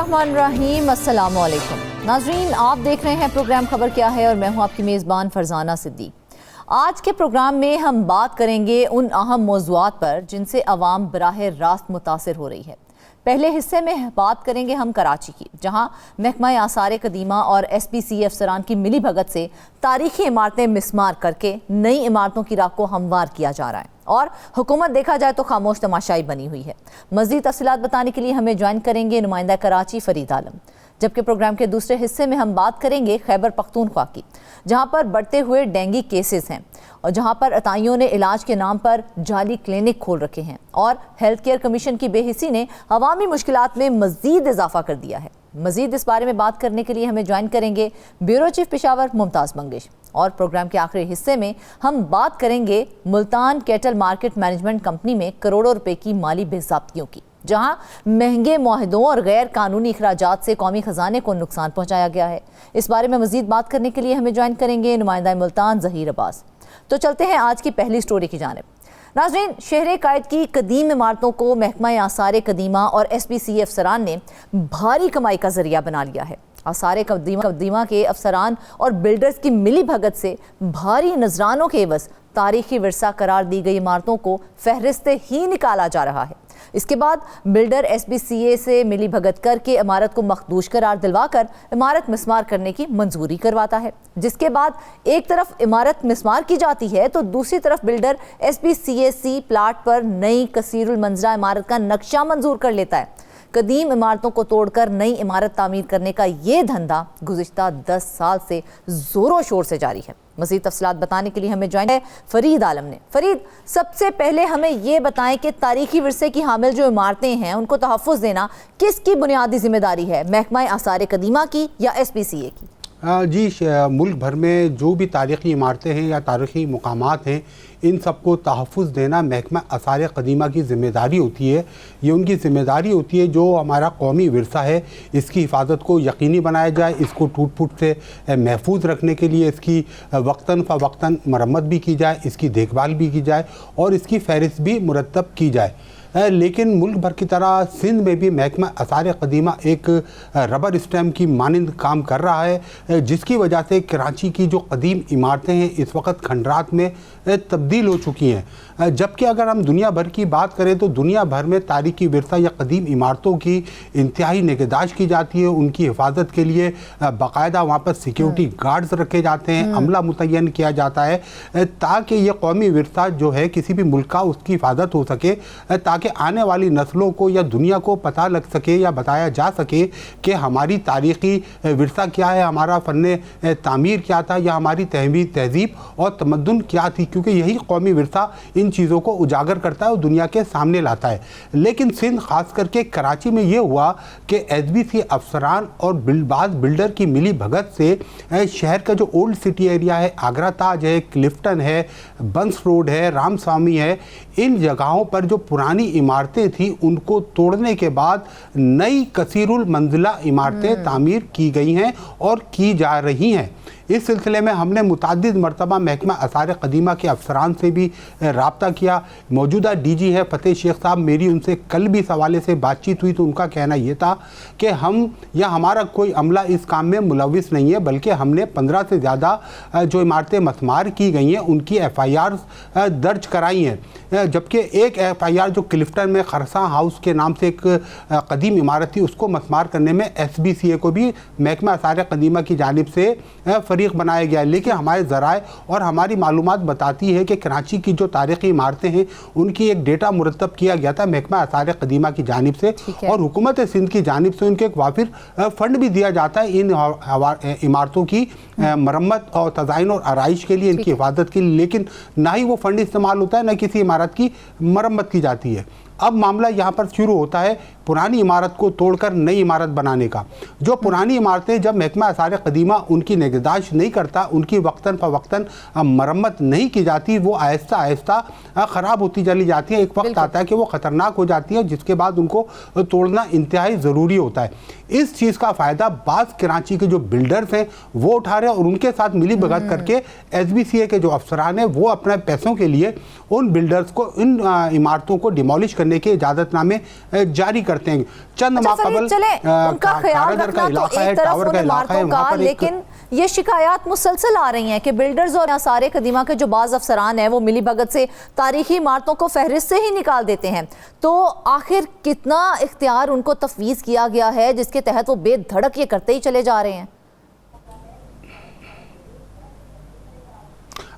बिस्मिल्लाहिर्रहमानिर्रहीम, अस्सलाम वालेकुम। नाज़रीन, आप देख रहे हैं प्रोग्राम खबर क्या है और मैं हूं आपकी मेज़बान फरजाना सिद्दीक। आज के प्रोग्राम में हम बात करेंगे उन अहम मौज़ूआत पर जिनसे अवाम बराह रास्त मुतासिर हो रही है। पहले हिस्से में बात करेंगे हम कराची की, जहां महकमा आसार कदीमा और SPCA अफसरान की मिली भगत से तारीखी इमारतें मिसमार करके नई इमारतों की राह को हमवार किया जा रहा है और हुकूमत देखा जाए तो खामोश तमाशाई बनी हुई है। मज़ीद तफसीलात बताने के लिए हमें ज्वाइन करेंगे नुमाइंदा कराची फरीद आलम। जबकि प्रोग्राम के दूसरे हिस्से में हम बात करेंगे खैबर पख्तूनख्वा की, जहां पर बढ़ते हुए डेंगू केसेस हैं और जहां पर अताइयों ने इलाज के नाम पर जाली क्लिनिक खोल रखे हैं और हेल्थ केयर कमीशन की बेहिसी ने अवामी मुश्किलात में मजीद इजाफा कर दिया है। मजीद इस बारे में बात करने के लिए हमें ज्वाइन करेंगे ब्यूरो चीफ पेशावर मुमताज़ मंगेश। और प्रोग्राम के आखिरी हिस्से में हम बात करेंगे Multan cattle market management company में करोड़ों रुपए की माली बेज़ाब्तियों की, जहां महंगे मुआहदों और गैर कानूनी अखराजात से कौमी खजाने को नुकसान पहुंचाया गया है। इस बारे में मजीद बात करने के लिए हमें ज्वाइन करेंगे नुमाइंदा मुल्तान ज़हीर अब्बास। तो चलते हैं आज की पहली स्टोरी की जानिब। नाज़रीन, शहर कायद की कदीम इमारतों को महकमा आसार कदीमा और SPCA अफसरान ने भारी कमाई का जरिया बना लिया है। आसार कदीमा के अफसरान और बिल्डर्स की मिली भगत से भारी नजरानों के एवज तारीखी विरसा करार दी गई इमारतों को फहरिस्त ही निकाला जा रहा है। इसके बाद बिल्डर SPCA से मिली भगत करके इमारत को मखदूश करार दिलवाकर इमारत मिसमार करने की मंजूरी करवाता है, जिसके बाद एक तरफ इमारत मिसमार की जाती है तो दूसरी तरफ बिल्डर SPCA प्लाट पर नई कसीरुल मंजरा इमारत का नक्शा मंजूर कर लेता है। कदीम इमारतों को तोड़कर नई इमारत तामीर करने का ये धंधा गुज़िश्ता 10 साल से जोरों शोर से जारी है। मज़ीद तफसीलात बताने के लिए हमें ज्वाइन है फरीद आलम ने। फरीद, सबसे पहले हमें ये बताएं कि तारीखी विरसे की हामिल जो इमारतें हैं उनको तहफ़्फ़ुज़ देना किसकी बुनियादी जिम्मेदारी है, महकमा आसार कदीमा की या SPCA की? जी, मुल्क भर में जो भी तारीख़ी इमारतें हैं या तारीख़ी मकामात हैं, इन सबको तहफ़्फ़ुज़ देना महकमा आसार कदीमा की ज़िम्मेदारी होती है। ये उनकी ज़िम्मेदारी होती है जो हमारा कौमी विरसा है इसकी हिफाजत को यकीनी बनाया जाए, इसको टूट फूट से महफूज रखने के लिए इसकी वक्तन फ़वक्तन मरम्मत भी की जाए, इसकी देखभाल भी की जाए और इसकी फ़हरिस्त भी मुरतब की जाए। लेकिन मुल्क भर की तरह सिंध में भी महकमा आसार कदीमा एक रबर स्टैम्प की मानंद काम कर रहा है, जिसकी वजह से कराची की जो कदीम इमारतें हैं इस वक्त खंडरात में तब्दील हो चुकी हैं। जबकि अगर हम दुनिया भर की बात करें तो दुनिया भर में तारीखी विरसा या कदीम इमारतों की इंतहाई निगहदाश्त की जाती है। उनकी हिफाजत के लिए बाकायदा वहाँ पर सिक्योरिटी गार्ड्स रखे जाते हैं, अमला मुतय्यन किया जाता है ताकि ये कौमी विरसा जो है किसी भी मुल्क का उसकी हिफाजत हो सके, ताकि आने वाली नस्लों को या दुनिया को पता लग सके या बताया जा सके कि हमारी तारीखी विरसा क्या है, हमारा फ़न तामीर क्या था या हमारी तहज़ीब और तमद्दुन क्या थी, क्योंकि यही कौमी विरसा इन चीज़ों को उजागर करता है और दुनिया के सामने लाता है। लेकिन सिंध ख़ास करके कराची में ये हुआ कि SPCA अफसरान और बाद बिल्डर की मिली भगत से शहर का जो ओल्ड सिटी एरिया है, आगरा ताज है, क्लिफ्टन है, बंस रोड है, रामस्वामी है, इन जगहों पर जो पुरानी इमारतें थी उनको तोड़ने के बाद नई कसीरुल मंजिला इमारतें तामीर की गई हैं और की जा रही हैं। इस सिलसिले में हमने मुतअद्दिद मरतबा महकमा आसार कदीमा के अफसरान से भी रब्ता किया। मौजूदा DG है फ़तेह शेख साहब, मेरी उनसे कल भी इस हवाले से बातचीत हुई तो उनका कहना ये था कि हम या हमारा कोई अमला इस काम में मुलविस नहीं है, बल्कि हमने 15 से ज़्यादा जो इमारतें मसमार की गई हैं उनकी FIR दर्ज कराई हैं। जबकि एक FIR जो क्लिफ्टन में खरसा हाउस के नाम से एक कदीम इमारत थी उसको मसमार करने में SPCA को भी महकमा आसार कदीमा की जानिब से फरीक बनाया गया। लेकिन हमारे ज़राए और हमारी मालूमात बताती है कि कराची की जो तारीख़ी इमारतें हैं उनकी एक डेटा मुरतब किया गया था महकमा आसार कदीमा की जानिब से और हुकूमत सिंध की जानिब से उनके एक वाफिर फ़ंड भी दिया जाता है इन इमारतों की मरम्मत और तज़ाइन और आराइश के लिए, इनकी हिफाजत के लिए। लेकिन ना ही वो फ़ंड इस्तेमाल होता है, ना किसी इमारत की मरम्मत की जाती है। अब मामला यहाँ पर शुरू होता है पुरानी इमारत को तोड़कर नई इमारत बनाने का। जो पुरानी इमारतें जब महकमा आसार कदीमा उनकी निगहदाश्त नहीं करता, उनकी वक्तन फ़वक्तन मरम्मत नहीं की जाती, वो आहिस्ता आहिस्ता ख़राब होती चली जाती है। एक वक्त आता है कि वो ख़तरनाक हो जाती है, जिसके बाद उनको तोड़ना इंतहाई ज़रूरी होता है। इस चीज़ का फ़ायदा बाज़ कराची के जो बिल्डर्स हैं वो उठा रहे हैं और उनके साथ मिली भगत करके SPCA के जो अफसरान हैं वो अपने पैसों के लिए उन बिल्डर्स को इन इमारतों को डिमोलिश करने करने के इजाजतनामे जारी करते हैं। चंद माह कबल उनका ख्याल रखना तो एक तरफ उन इमारतों का, लेकिन ये शिकायत मुसलसल आ रही हैं कि बिल्डर्स और आसार कदीमा के जो बाज़ अफसरान हैं वो मिली भगत से तारीखी इमारतों को फहरिस्त से ही निकाल देते हैं। तो आखिर कितना इख्तियार उनको तफवीज़ किया गया है जिसके तहत वो बेधड़क ये करते ही चले जा रहे हैं?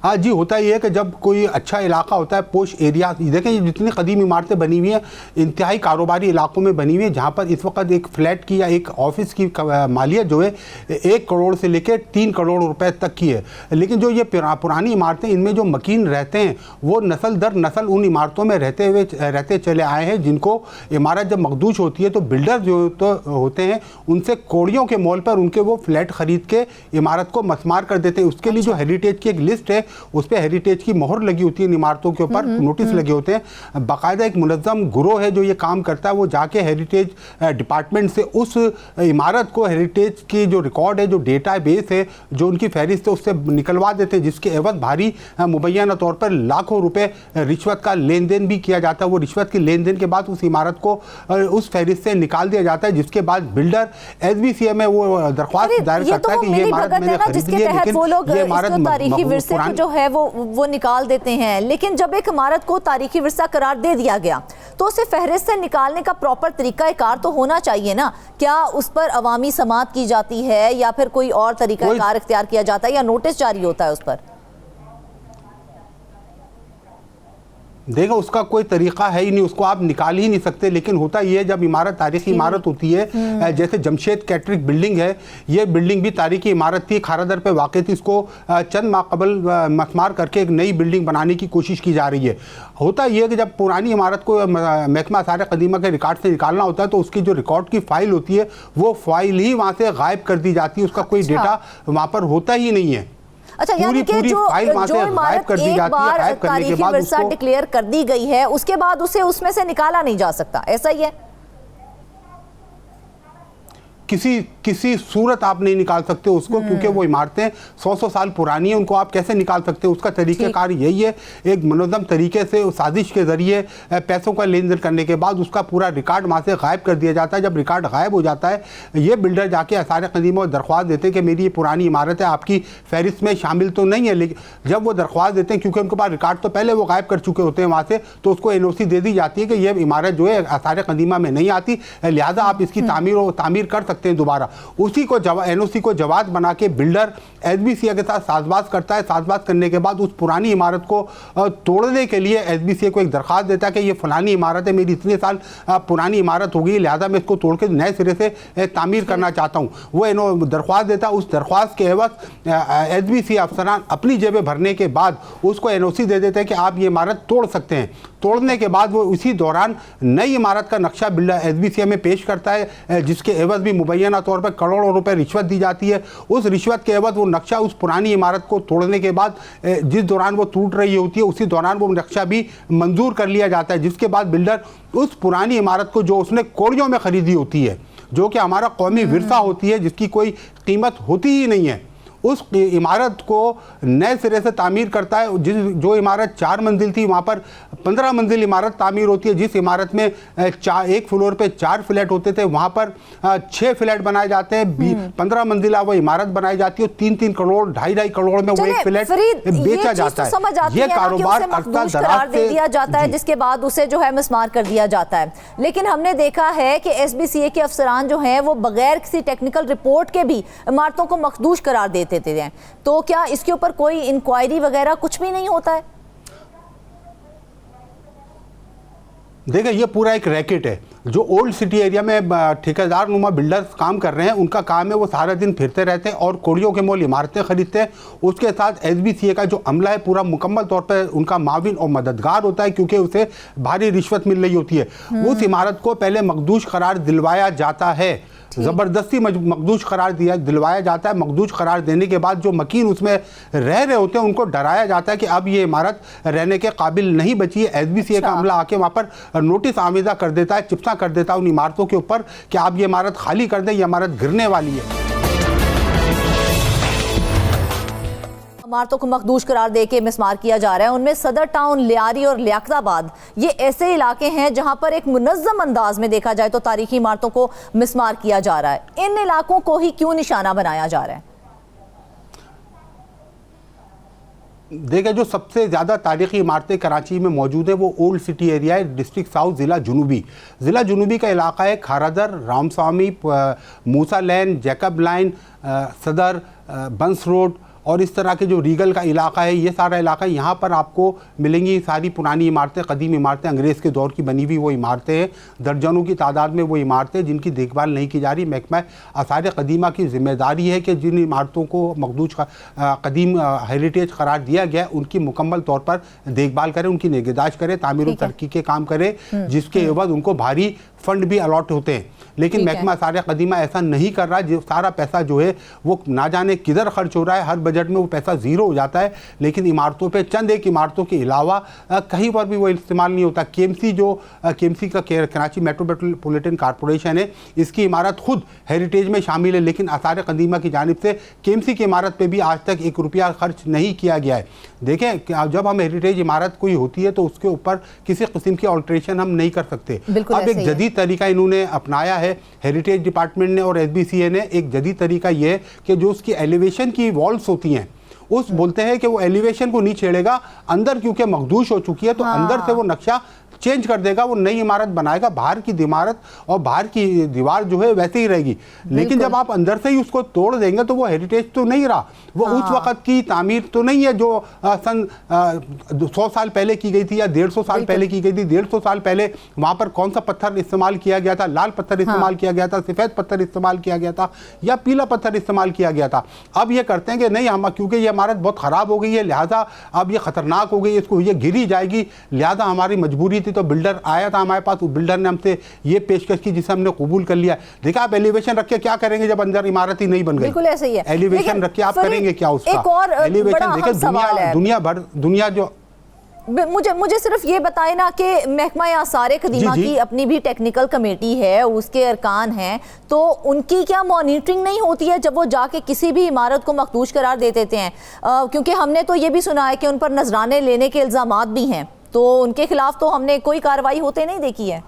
हाँ जी, होता ही है कि जब कोई अच्छा इलाका होता है, पोश एरिया, देखें ये जितनी कदीम इमारतें बनी हुई हैं इंतहाई कारोबारी इलाकों में बनी हुई है, जहाँ पर इस वक्त एक फ्लैट की या एक ऑफिस की मालियत जो है 1 करोड़ से लेकर 3 करोड़ रुपए तक की है। लेकिन जो ये पुरानी इमारतें, इनमें जो मकीन रहते हैं वो नस्ल दर नस्ल उन इमारतों में रहते चले आए हैं, जिनको इमारत जब मखदूश होती है तो बिल्डर जो तो होते हैं उनसे कौड़ियों के मोल पर उनके वो फ्लैट खरीद के इमारत को मसमार कर देते हैं। उसके लिए जो हेरिटेज की एक लिस्ट है उस पर हेरिटेज की मोहर लगी होती है, इमारतों के ऊपर नोटिस लगे होते हैं। बाकायदा एक मुनज़्ज़म गिरोह है जो ये काम करता है, वो जाके हेरिटेज डिपार्टमेंट से उस इमारत को हेरिटेज की जो रिकॉर्ड है, जो डेटा बेस है, जो उनकी फहरिस्त है, उससे निकलवा देते हैं, जिसके एवज भारी मुबैना तौर पर लाखों रुपए रिश्वत का लेन देन भी किया जाता है। वो रिश्वत के लेन देन के बाद उस इमारत को उस फहरिस्त से निकाल दिया जाता है, जिसके बाद बिल्डर SBCA में वो दरख्वास्त दायर करता है कि ये इमारत मैंने खरीदी है, लेकिन ये इमारत तारीखी विरसे को जो है वो निकाल देते हैं। लेकिन जब एक इमारत को तारीखी विरसा करार दे दिया गया तो उसे फहरिस्त से निकालने का प्रॉपर तरीकाकार तो होना चाहिए ना। क्या उस पर अवामी समाअत की जाती है या फिर कोई और तरीकाकार इख्तियार किया जाता है या नोटिस जारी होता है उस पर? देखो, उसका कोई तरीका है ही नहीं, उसको आप निकाल ही नहीं सकते। लेकिन होता ये है, जब इमारत तारीखी इमारत होती है, जैसे जमशेद कैटरिक बिल्डिंग है, ये बिल्डिंग भी तारीखी इमारत थी, खारादर पे वाक़ई थी। इसको चंद माह कबल मसमार करके एक नई बिल्डिंग बनाने की कोशिश की जा रही है। होता ये है कि जब पुरानी इमारत को महकमा आसार कदीमा के रिकॉर्ड से निकालना होता है तो उसकी जो रिकॉर्ड की फ़ाइल होती है वो फाइल ही वहाँ से गायब कर दी जाती है, उसका कोई डेटा वहाँ पर होता ही नहीं है। अच्छा, यानी कि जो इमारत एक बार तारीखी विरसा डिक्लेयर कर दी गई है उसके बाद उसे उसमें से निकाला नहीं जा सकता, ऐसा ही है? किसी सूरत आप नहीं निकाल सकते उसको, क्योंकि वो इमारतें 100 साल पुरानी हैं, उनको आप कैसे निकाल सकते हो? उसका तरीक़ेकार यही है, एक मुनज़्ज़म तरीके से साजिश के ज़रिए पैसों का लेन देन करने के बाद उसका पूरा रिकॉर्ड वहाँ से गायब कर दिया जाता है। जब रिकॉर्ड गायब हो जाता है, ये बिल्डर जाके आसार कदीमा और दरख्वास्त देते हैं कि मेरी ये पुरानी इमारत है, आपकी फहरिस्त में शामिल तो नहीं है। लेकिन जब वो दरख्वास्त देते हैं, क्योंकि उनके पास रिकॉर्ड तो पहले वो गायब कर चुके होते हैं वहाँ से, तो उसको NOC दे दी जाती है कि ये इमारत जो है आसार कदीमा में नहीं आती, लिहाजा आप इसकी तामीर कर सकते हैं दोबारा। उसी को NOC को जवाब बना के बिल्डर SBCA के साथ साजबाज करता है। साजबाज करने के बाद उस पुरानी इमारत को तोड़ने के लिए SBCA को एक दरख्वास्त देता है कि ये फलानी इमारत है, मेरी इतने साल पुरानी इमारत हो गई, लिहाजा मैं इसको तोड़ के नए सिरे से तामीर करना चाहता हूँ। वो दरख्वास्त देता है। उस दरख्वास्त के एवज SBCA अफसरान अपनी जेबें भरने के बाद उसको NOC दे देते हैं कि आप ये इमारत तोड़ सकते हैं। तोड़ने के बाद वो उसी दौरान नई इमारत का नक्शा बिल्डर SBCA में पेश करता है, जिसके एवज भी मुबैना तौर पर करोड़ों रुपए रिश्वत दी जाती है। उस रिश्वत के एवज वो नक्शा उस पुरानी इमारत को तोड़ने के बाद जिस दौरान वो टूट रही होती है उसी दौरान वो नक्शा भी मंजूर कर लिया जाता है, जिसके बाद बिल्डर उस पुरानी इमारत को जो उसने कौड़ियों में खरीदी होती है, जो कि हमारा कौमी विरसा होती है, जिसकी कोई कीमत होती ही नहीं है, उस इमारत को नए सिरे से तामीर करता है। जो इमारत 4 मंजिल थी वहाँ पर 15 मंजिल इमारत तामीर होती है। जिस इमारत में एक फ्लोर पे 4 फ्लैट होते थे वहाँ पर 6 फ्लैट बनाए जाते हैं। 15 मंजिला वो इमारत बनाई जाती है। 3-3 करोड़ 2.5 करोड़ में वो एक फ्लैट बेचा जाता है। ये कारोबार करार दे दिया जाता है, जिसके बाद उसे जो है मिसमार कर दिया जाता है। लेकिन हमने देखा है कि SBCA के अफसरान जो हैं वो बगैर किसी टेक्निकल रिपोर्ट के भी इमारतों को मखदूश करार देते हैं। तो क्या इसके ऊपर कोई इंक्वायरी वगैरह कुछ भी नहीं होता है? देखिए, ये पूरा एक रैकेट है। जो ओल्ड सिटी एरिया में ठेकेदार नुमा बिल्डर्स काम कर रहे हैं, उनका काम है वो सारा दिन फिरते रहते हैं और कौड़ियों के मोल इमारतें खरीदते हैं। उसके साथ SBCA का जो अमला है पूरा मुकम्मल तौर पर उनका माविन और मददगार होता है, क्योंकि उसे भारी रिश्वत मिल रही होती है। उस इमारत को पहले मखदूश करार दिलवाया जाता है, ज़बरदस्ती मखदूश करार दिलवाया जाता है। मखदूश करार देने के बाद जो मकीन उसमें रह रहे होते हैं उनको डराया जाता है कि अब ये इमारत रहने के काबिल नहीं बची है। SBCA का अमला आके वहाँ पर नोटिस आवेदा कर देता है, चिप्सा कर देता है उन इमारतों के ऊपर कि आप ये इमारत खाली कर दें, ये इमारत गिरने वाली है। इमारतों को मखदूश करार दे के मिसमार किया जा रहा है। उनमें सदर टाउन, लियारी और लियाकताबाद ये ऐसे इलाके हैं जहां पर एक मुनज़्ज़म अंदाज में देखा जाए तो तारीखी इमारतों को मिसमार किया जा रहा है। इन इलाकों को ही क्यों निशाना बनाया जा रहा है? देखिए, जो सबसे ज़्यादा तारीखी इमारतें कराची में मौजूद है वो ओल्ड सिटी एरिया है, डिस्ट्रिक्ट साउथ, ज़िला जुनूबी का इलाका है। खारादर, रामस्वामी, मूसा लैन, जैकब लाइन, सदर, बंस रोड और इस तरह के जो रीगल का इलाका है, ये सारा इलाका, यहाँ पर आपको मिलेंगी सारी पुरानी इमारतें, कदीम इमारतें, अंग्रेज़ के दौर की बनी हुई वो इमारतें हैं। दर्जनों की तादाद में वो इमारतें जिनकी देखभाल नहीं की जा रही। महकमा आसार कदीमा की जिम्मेदारी है कि जिन इमारतों को मखदूज कदीम हेरिटेज करार दिया गया उनकी मुकम्मल तौर पर देखभाल करें, उनकी निगहदाश्त करें, तामीर और तरक्की के काम करें, जिसके एवज उनको भारी फंड भी अलॉट होते हैं। लेकिन महकमा आसार कदीमा ऐसा नहीं कर रहा। जो सारा पैसा जो है वो ना जाने किधर खर्च हो रहा है, हर बजट में वो पैसा ज़ीरो हो जाता है, लेकिन इमारतों पे चंद एक इमारतों के अलावा कहीं पर भी वो इस्तेमाल नहीं होता। केएमसी का कराची मेट्रोपॉलिटन कॉरपोरेशन है, इसकी इमारत खुद हेरिटेज में शामिल है, लेकिन आसार कदीमा की जानिब से केएमसी की इमारत पे भी आज तक 1 रुपया खर्च नहीं किया गया है। देखें, जब हम हेरिटेज इमारत कोई होती है तो उसके ऊपर किसी किस्म की ऑल्ट्रेशन हम नहीं कर सकते। अब एक जदीद तरीका इन्होंने अपनाया है, हेरिटेज डिपार्टमेंट ने और SBCA ने। एक जदीद तरीका ये है कि जो उसकी एलिवेशन की वॉल्स होती हैं उस बोलते हैं कि वो एलिवेशन को नहीं छेड़ेगा, अंदर क्योंकि मखदूश हो चुकी है तो अंदर से वो नक्शा चेंज कर देगा, वो नई इमारत बनाएगा। बाहर की इमारत और बाहर की दीवार जो है वैसे ही रहेगी, लेकिन जब आप अंदर से ही उसको तोड़ देंगे तो वो हेरिटेज तो नहीं रहा, वो उस वक्त की तामीर तो नहीं है जो सन 100 साल पहले की गई थी या 150 साल पहले की गई थी। 150 साल पहले वहाँ पर कौन सा पत्थर इस्तेमाल किया गया था? लाल पत्थर इस्तेमाल किया गया था, सफ़ेद पत्थर इस्तेमाल किया गया था या पीला पत्थर इस्तेमाल किया गया था। अब ये करते हैं कि नहीं, हम क्योंकि ये इमारत बहुत ख़राब हो गई है, लिहाजा अब ये ख़तरनाक हो गई, इसको ये गिरी जाएगी, लिहाजा हमारी मजबूरी थी। तो बिल्डर आया था हमारे पास, उस बिल्डर ने हमसे ये पेशकश की जिसे हमने कबूल कर लिया। देखा, आप एलिवेशन रख के क्या करेंगे जब अंदर इमारत ही नहीं बन गई? बिल्कुल ऐसे ही है। एलिवेशन रख के आप करेंगे क्या उसका? एक और एलिवेशन देखिए, दुनिया जो मुझे सिर्फ ये बताएं ना कि महकमा आसार कदीमा की अपनी भी टेक्निकल कमेटी है, उसके अरकान हैं, तो उनकी क्या मॉनिटरिंग नहीं होती है जब वो जाके किसी भी इमारत को मखदूश करार दे देते हैं? क्योंकि हमने तो ये भी सुना है कि उन पर नजराने लेने के इल्जामात भी हैं, तो उनके खिलाफ तो हमने कोई कार्रवाई होते नहीं देखी है।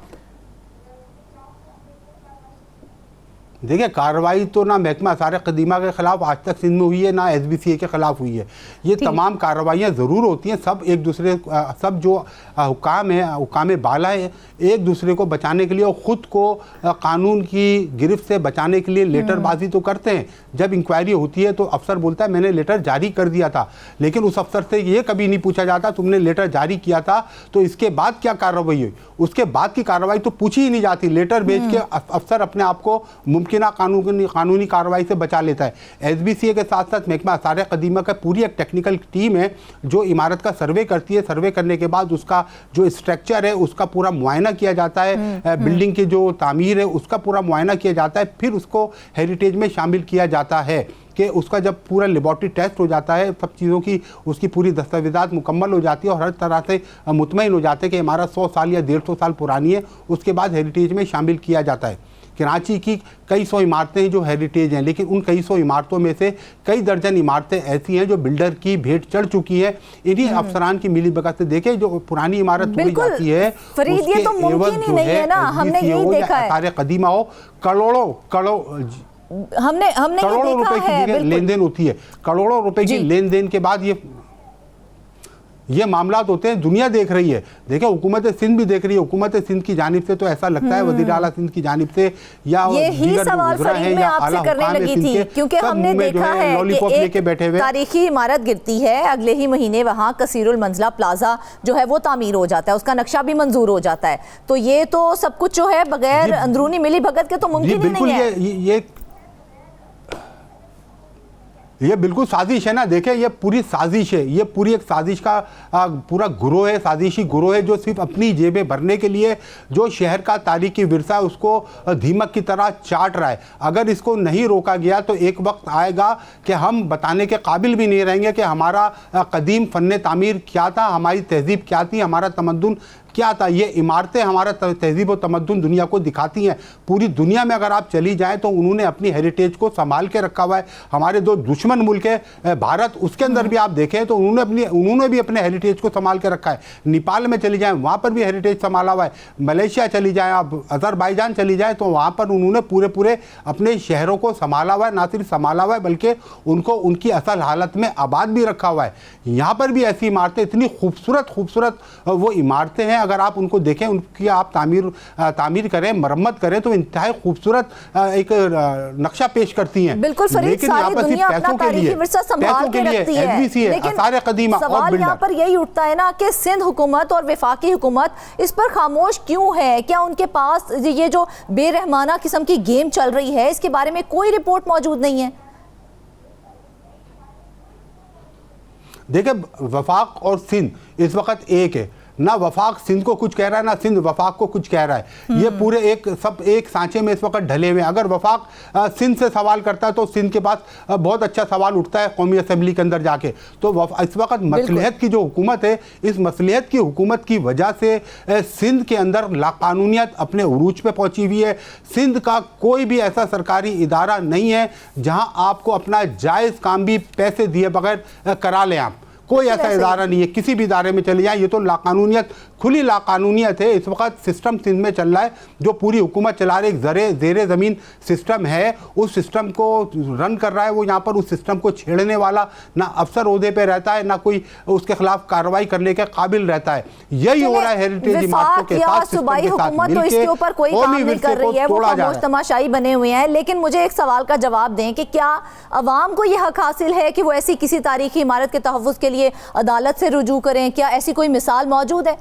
देखिए, कार्रवाई तो ना महकमा आसार कदीमा के खिलाफ आज तक सिंध में हुई है, ना SBCA के खिलाफ हुई है। ये तमाम कार्रवाइयाँ ज़रूर होती हैं, सब एक दूसरे, सब जो हुकाम है, हुकाम बाला है, एक दूसरे को बचाने के लिए और ख़ुद को कानून की गिरफ्त से बचाने के लिए लेटरबाजी तो करते हैं। जब इंक्वायरी होती है तो अफसर बोलता है मैंने लेटर जारी कर दिया था, लेकिन उस अफसर से ये कभी नहीं पूछा जाता तुमने लेटर जारी किया था तो इसके बाद क्या कार्रवाई हुई। उसके बाद की कार्रवाई तो पूछी ही नहीं जाती। लेटर भेज के अफसर अपने आप को मुमकिन कानूनी कार्रवाई से बचा लेता है। SBCA के साथ साथ महकमा आसार कदीमा का पूरी एक टेक्निकल टीम है जो इमारत का सर्वे करती है। सर्वे करने के बाद उसका जो स्ट्रक्चर है उसका पूरा मुआयना किया जाता है, बिल्डिंग की जो तामीर है उसका पूरा मुआयना किया जाता है, फिर उसको हेरिटेज में शामिल किया जाता है कि उसका जब पूरा लेबॉर्ट्री टेस्ट हो जाता है, सब चीज़ों की उसकी पूरी दस्तावेज़ात मुकम्मल हो जाती है और हर तरह से मुतमईन हो जाते हैं कि इमारत 100 साल या 150 साल पुरानी है, उसके बाद हेरिटेज में शामिल किया जाता है। कराची की कई सौ इमारतें हैं जो हेरिटेज हैं, लेकिन उन कई सौ इमारतों में से कई दर्जन इमारतें ऐसी हैं जो बिल्डर की भेंट चढ़ चुकी है। इन्हीं अफसरान की मिलीभगत से देखें जो पुरानी इमारत तोड़ी जाती है, फरीद, ये तो मुमकिन ही नहीं है ना, हमने यही देखा है। आसार कदीमा हो, करोड़ों हमने करोड़ों रुपए की लेन देन होती है, करोड़ों रुपए की लेन देन के बाद ये मामलात होते हैं। दुनिया देख रही है, देखिए हुकूमत सिंध भी देख रही है। हुकूमत सिंध की जानिब से तो ऐसा लगता है वज़ीर आला सिंध की जानिब से या यही सवाल फरीद में आपसे करने लगी थी, क्योंकि हमने देखा है कि एक तारीखी इमारत गिरती है, अगले ही महीने वहाँ कसीरुल मंजिला प्लाजा जो है वो तामीर हो जाता है, उसका नक्शा भी मंजूर हो जाता है। तो ये तो सब कुछ जो है बगैर अंदरूनी मिली भगत के तो मुमकिन ही नहीं है। ये बिल्कुल साजिश है ना। देखें, ये पूरी साजिश है, ये पूरी एक साजिश का पूरा गुरोह है, साजिशी गुरोह है जो सिर्फ अपनी जेबें भरने के लिए जो शहर का तारीखी विरसा है उसको दीमक की तरह चाट रहा है। अगर इसको नहीं रोका गया तो एक वक्त आएगा कि हम बताने के काबिल भी नहीं रहेंगे कि हमारा कदीम फ़न तामीर क्या था, हमारी तहजीब क्या थी, हमारा तमद्दुन क्या था? ये इमारतें हमारा तहजीब व तमद्दुन दुनिया को दिखाती हैं। पूरी दुनिया में अगर आप चली जाएं तो उन्होंने अपनी हेरिटेज को संभाल के रखा हुआ है। हमारे जो दुश्मन मुल्क है भारत, उसके अंदर भी आप देखें तो उन्होंने भी अपने हेरिटेज को संभाल के रखा है। नेपाल में चली जाएं, वहाँ पर भी हेरिटेज संभाला हुआ है। मलेशिया चली जाएं, आप अजरबैजान चली जाएं तो वहाँ पर उन्होंने पूरे अपने शहरों को संभाला हुआ है। ना सिर्फ संभाला हुआ है बल्कि उनको उनकी असल हालत में आबाद भी रखा हुआ है। यहाँ पर भी ऐसी इमारतें, इतनी खूबसूरत वो इमारतें हैं, अगर आप उनको देखें, उनकी आप तामीर करें, मरम्मत करें तो इंतहाई खूबसूरत एक नक्शा पेश करती हैं। बिल्कुल फरीद, सारी दुनिया अपना तारीखी विरसा संभाल के रखती है, लेकिन सवाल यहाँ पर यही उठता है ना कि सिंध हुकूमत और वफाकी हुकूमत इस पर खामोश क्यों है? क्या उनके पास ये जो बेरहमाना किस्म की गेम चल रही है इसके बारे में कोई रिपोर्ट मौजूद नहीं है? देखिए, वफाक और सिंध इस वक्त एक है। ना वफाक सिंध को कुछ कह रहा है, ना सिंध वफाक को कुछ कह रहा है। ये पूरे सब एक सांचे में इस वक्त ढले हुए हैं। अगर वफाक सिंध से सवाल करता है तो सिंध के पास बहुत अच्छा सवाल उठता है कौमी असेंबली के अंदर जाके। तो इस वक्त मसलिहत की जो हुकूमत है, इस मसलिहत की हुकूमत की वजह से सिंध के अंदर लाकानूनियत अपने उरूज पे पहुंची हुई है। सिंध का कोई भी ऐसा सरकारी इदारा नहीं है जहां आपको अपना जायज़ काम भी पैसे दिए बगैर करा लें आप। कोई ऐसा इदारा नहीं है, किसी भी इदारे में चले जाए, ये तो लाकानूनियत, खुली लाकानूनियत है। इस वक्त सिस्टम सिंध में चल रहा है, जो पूरी हुकूमत चला रही, एक ज़ेरे ज़मीन सिस्टम है, उस सिस्टम को रन कर रहा है वो। यहाँ पर उस सिस्टम को छेड़ने वाला ना अफसर ओहदे पे रहता है, ना कोई उसके खिलाफ कार्रवाई करने के काबिल रहता है। यही हो रहा है हेरिटेज इमारतों के साथ, सूबाई हुकूमत तो इसके ऊपर कोई काम नहीं कर रही है, वो खामोश तमाशाई बने हुए हैं। लेकिन मुझे एक सवाल का जवाब दें कि क्या अवाम को यह हक हासिल है कि वो ऐसी किसी तारीखी इमारत के तहफ़्फ़ुज़ के लिए अदालत से रुजू करें? क्या ऐसी कोई मिसाल मौजूद है?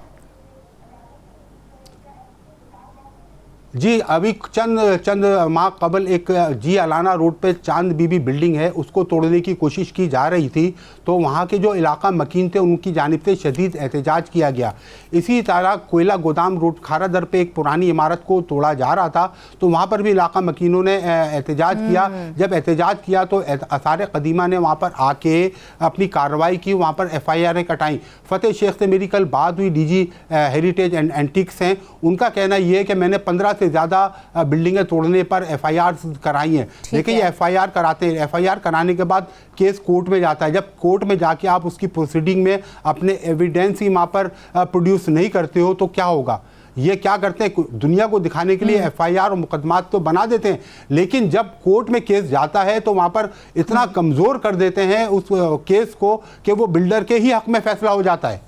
जी, अभी चंद माह कबल एक जी अलाना रोड पे चांद बीबी बिल्डिंग है, उसको तोड़ने की कोशिश की जा रही थी। तो वहाँ के जो इलाका मकीन थे उनकी जानिब से शदीद एहतजाज किया गया। इसी तरह कोयला गोदाम रोड खारा दर पे एक पुरानी इमारत को तोड़ा जा रहा था, तो वहाँ पर भी इलाका मकीनों ने एहतजाज किया। जब एहतजाज किया तो आसार कदीमा ने वहाँ पर आके अपनी कार्रवाई की, वहाँ पर FIR कटाई। फतेह शेख से मेरी कल बात हुई, DG हेरिटेज एंड एंटिक्स हैं, उनका कहना ये है कि मैंने 15 से ज़्यादा बिल्डिंगें तोड़ने पर FIR कराई हैं। लेकिन ये FIR कराते हैं, FIR कराने के बाद केस कोर्ट में जाता है। जब कोर्ट में जाके आप उसकी प्रोसीडिंग में अपने एविडेंस ही वहाँ पर प्रोड्यूस नहीं करते हो तो क्या होगा? ये क्या करते हैं, दुनिया को दिखाने के लिए FIR और मुकदमात तो बना देते हैं, लेकिन जब कोर्ट में केस जाता है तो वहाँ पर इतना कमज़ोर कर देते हैं उस केस को कि वो बिल्डर के ही हक में फैसला हो जाता है।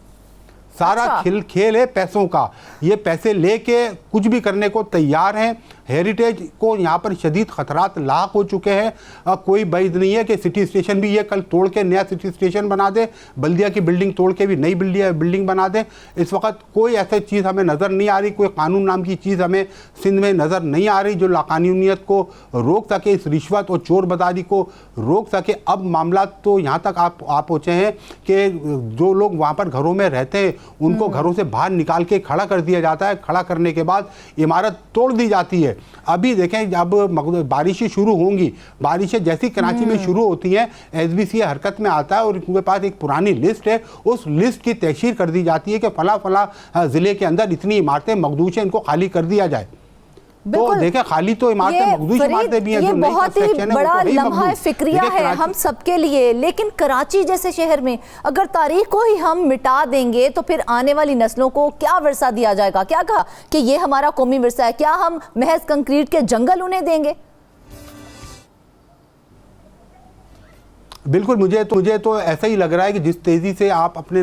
सारा खेल है पैसों का। ये पैसे लेके कुछ भी करने को तैयार हैं। हेरिटेज को यहाँ पर शदीद ख़तरात लाक हो चुके हैं। कोई बैद नहीं है कि सिटी स्टेशन भी ये कल तोड़ के नया सिटी स्टेशन बना दे, बल्दिया की बिल्डिंग तोड़ के भी नई बिल्डिंग बना दे। इस वक्त कोई ऐसी चीज़ हमें नज़र नहीं आ रही, कोई कानून नाम की चीज़ हमें सिंध में नज़र नहीं आ रही जो लाकानूनियत को रोक सके, इस रिश्वत और चोर बदारी को रोक सके। अब मामला तो यहाँ तक आप पहुँचे हैं कि जो लोग वहाँ पर घरों में रहते हैं उनको घरों से बाहर निकाल के खड़ा कर दिया जाता है। खड़ा करने के बाद इमारत तोड़ दी जाती है। अभी देखें, जब बारिशें शुरू होंगी, बारिशें जैसी कराची में शुरू होती हैं, SBC हरकत में आता है और उनके पास एक पुरानी लिस्ट है, उस लिस्ट की तहसीर कर दी जाती है कि फला ज़िले के अंदर इतनी इमारतें मखदूश हैं, इनको खाली कर दिया जाए। तो देखें, खाली तो इमारतें मखदूश इमारतें भी हैं। ये बहुत ही बड़ा लम्हा फिक्रिया है हम सबके लिए। लेकिन कराची जैसे शहर में अगर तारीख को ही हम मिटा देंगे तो फिर आने वाली नस्लों को क्या विरसा दिया जाएगा? क्या कहा कि ये हमारा कौमी विरसा है? क्या हम महज कंक्रीट के जंगल उन्हें देंगे? बिल्कुल, मुझे तो ऐसा ही लग रहा है कि जिस तेज़ी से आप अपने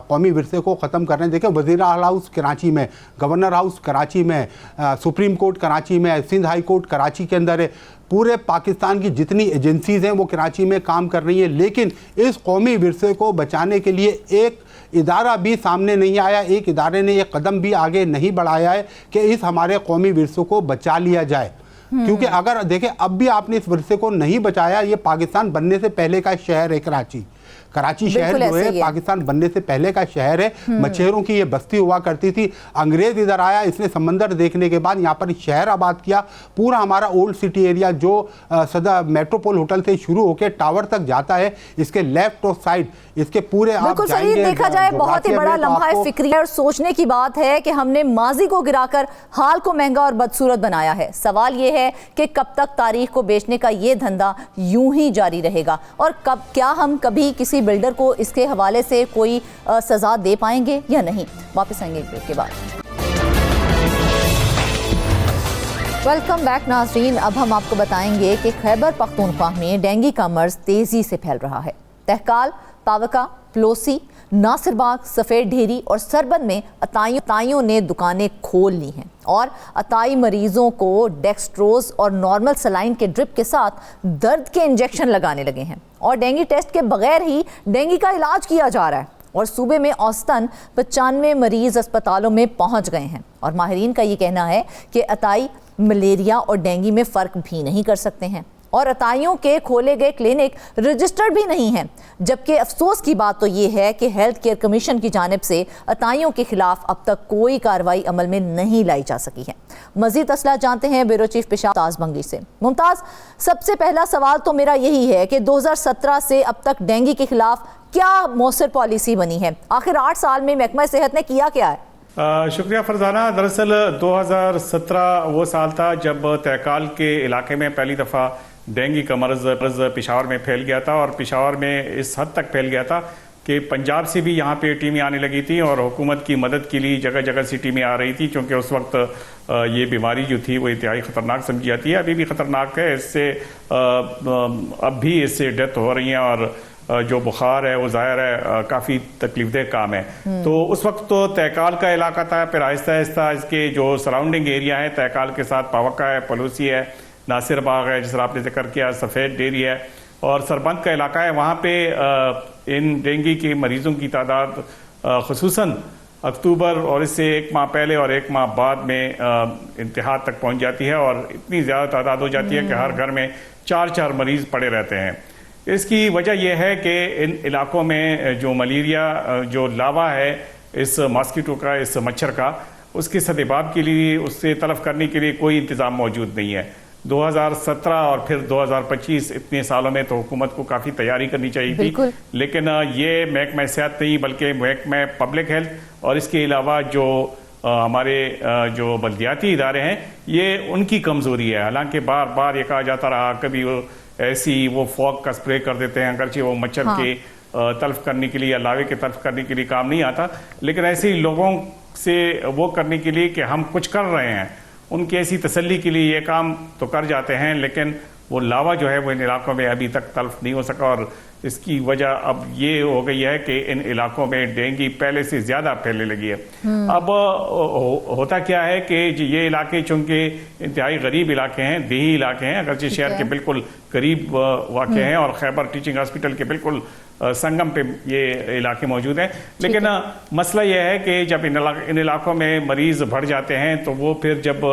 कौमी विरसे को ख़त्म कर रहे हैं। देखें, वज़ीर आला हाउस कराची में, गवर्नर हाउस कराची में, सुप्रीम कोर्ट कराची में, सिंध हाई कोर्ट कराची के अंदर है। पूरे पाकिस्तान की जितनी एजेंसीज़ हैं वो कराची में काम कर रही हैं, लेकिन इस कौमी विरसे को बचाने के लिए एक इदारा भी सामने नहीं आया, एक इदारे ने एक कदम भी आगे नहीं बढ़ाया है कि इस हमारे कौमी विरसों को बचा लिया जाए। क्योंकि अगर देखें, अब भी आपने इस विरसे को नहीं बचाया। ये पाकिस्तान बनने से पहले का शहर है कराची। कराची शहर जो है पाकिस्तान बनने से पहले का शहर है, मछेरों की ये बस्ती हुआ करती थी। अंग्रेज इधर आया, इसने समंदर देखने के बाद यहाँ पर शहर आबाद किया। पूरा हमारा ओल्ड सिटी एरिया जो सदा मेट्रोपोल होटल से शुरू होकर टावर तक जाता है, इसके लेफ्ट और साइड इसके पूरे आप जाएंगे, देखा जाए बहुत ही बड़ा लम्हा फिक्री और सोचने की बात है कि हमने माजी को गिराकर हाल को महंगा और बदसूरत बनाया है। सवाल यह है कि कब तक तारीख को बेचने का ये धंधा यूं ही जारी रहेगा और क्या हम कभी किसी बिल्डर को इसके हवाले से कोई सजा दे पाएंगे या नहीं। वापस आएंगे एक ब्रेक के बाद। वेलकम बैक नाज़रीन। अब हम आपको बताएंगे कि खैबर पख्तूनख्वा में डेंगू का मर्ज तेजी से फैल रहा है। तहकाल, पावका, प्लोसी, नासिरबाग, सफ़ेद ढेरी और सरबन में अताइयों ने दुकानें खोल ली हैं और अताई मरीजों को डेक्सट्रोज और नॉर्मल सलाइन के ड्रिप के साथ दर्द के इंजेक्शन लगाने लगे हैं और डेंगू टेस्ट के बगैर ही डेंगू का इलाज किया जा रहा है और सूबे में औसतन 95 मरीज अस्पतालों में पहुंच गए हैं और माहिरीन का ये कहना है कि अताई मलेरिया और डेंगू में फ़र्क भी नहीं कर सकते हैं और अताइयों के खोले गए क्लिनिक रजिस्टर्ड भी नहीं हैं। जबकि अफसोस की बात तो ये है कि हेल्थ केयर कमीशन की जानिब से अताइयों के खिलाफ अब तक कोई कार्रवाई अमल में नहीं लाई जा सकी है। मजीद असला जानते हैं ब्यूरो चीफ पेशा मुमताज़ बंगी से। मुमताज़, सबसे पहला सवाल तो मेरा यही है कि 2017 से अब तक डेंगू के खिलाफ क्या मौसर पॉलिसी बनी है? आखिर 8 साल में महकमा सेहत ने किया क्या है? शुक्रिया फरजाना। दरअसल 2017 वो साल था जब तहकाल के इलाके में पहली दफ़ा डेंगू का मर्ज पेशावर में फैल गया था और पेशावर में इस हद तक फैल गया था कि पंजाब से भी यहाँ पे टीमें आने लगी थी और हुकूमत की मदद के लिए जगह जगह से टीमें आ रही थी, क्योंकि उस वक्त ये बीमारी जो थी वो इंतहाई ख़तरनाक समझी जाती है। अभी भी ख़तरनाक है, इससे अब भी इससे डेथ हो रही हैं और जो बुखार है वो ज़ाहिर है काफ़ी तकलीफदेह काम है। तो उस वक्त तो तहकाल का इलाका था, फिर आहिस्ता आहिस्ता इसके जो सराउंडिंग एरिया है, तहकाल के साथ पावका है, पलोसी है, नासिर बाग है जिस तरह आपने जिक्र किया, सफ़ेद डेरी है और सरबंद का इलाका है। वहाँ पे इन डेंगू के मरीजों की तादाद खुसूसन अक्टूबर और इससे 1 माह पहले और 1 माह बाद में इंतहा तक पहुँच जाती है और इतनी ज़्यादा तादाद हो जाती है कि हर घर में 4-4 मरीज़ पड़े रहते हैं। इसकी वजह यह है कि इन इलाकों में जो मलेरिया जो लावा है इस मॉस्किटो का, इस मच्छर का, उसके सदेबाब के लिए, उससे तलफ करने के लिए कोई इंतज़ाम मौजूद नहीं है। 2017 और फिर 2025 इतने सालों में तो हुकूमत को काफ़ी तैयारी करनी चाहिए थी, लेकिन ये महकमा सेहत नहीं बल्कि महकमा पब्लिक हेल्थ और इसके अलावा जो हमारे जो बल्दियाती इदारे हैं ये उनकी कमज़ोरी है। हालांकि बार बार ये कहा जाता रहा, कभी वो फॉग का स्प्रे कर देते हैं, अगरचे वो मच्छर के तल्फ करने के लिए या लावे के तल्फ करने के लिए काम नहीं आता, लेकिन ऐसे ही लोगों से वो करने के लिए कि हम कुछ कर रहे हैं, उनकी ऐसी तसल्ली के लिए ये काम तो कर जाते हैं, लेकिन वो लावा जो है वो इन इलाकों में अभी तक तल्फ नहीं हो सका और इसकी वजह अब ये हो गई है कि इन इलाकों में डेंगू पहले से ज़्यादा फैलने लगी है। अब होता क्या है कि ये इलाके चूँकि इंतहाई गरीब इलाके हैं, देही इलाके हैं, अगरचे शहर के बिल्कुल करीब वाक़ हैं और खैबर टीचिंग हॉस्पिटल के बिल्कुल संगम पे ये इलाके मौजूद हैं, लेकिन मसला यह है कि जब इन इलाकों में मरीज़ बढ़ जाते हैं तो वो फिर जब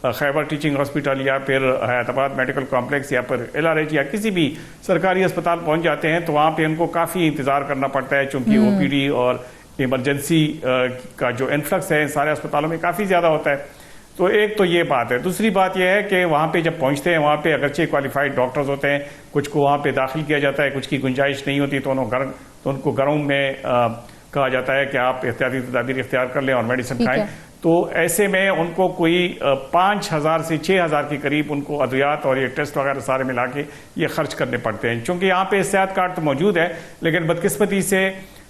खैबर टीचिंग हॉस्पिटल या फिर हैदराबाद मेडिकल कॉम्प्लेक्स या फिर LRH या किसी भी सरकारी अस्पताल पहुंच जाते हैं तो वहाँ पे इनको काफ़ी इंतज़ार करना पड़ता है, चूँकि OPD और इमरजेंसी का जो इन्फ्लक्स है सारे अस्पतालों में काफ़ी ज़्यादा होता है। तो एक तो ये बात है। दूसरी बात यह है कि वहाँ पे जब पहुँचते हैं वहाँ पे अगरचे क्वालिफाइड डॉक्टर्स होते हैं, कुछ को वहाँ पे दाखिल किया जाता है, कुछ की गुंजाइश नहीं होती तो उनको घरों में कहा जाता है कि आप एहतियाती तदाबीर इख्तियार कर लें और मेडिसिन खाएं। तो ऐसे में उनको कोई 5,000 से 6,000 के करीब उनको अद्वियात और ये टेस्ट वगैरह सारे मिला के ये खर्च करने पड़ते हैं। चूँकि यहाँ पे सेहत कार्ड तो मौजूद है, लेकिन बदकिस्मती से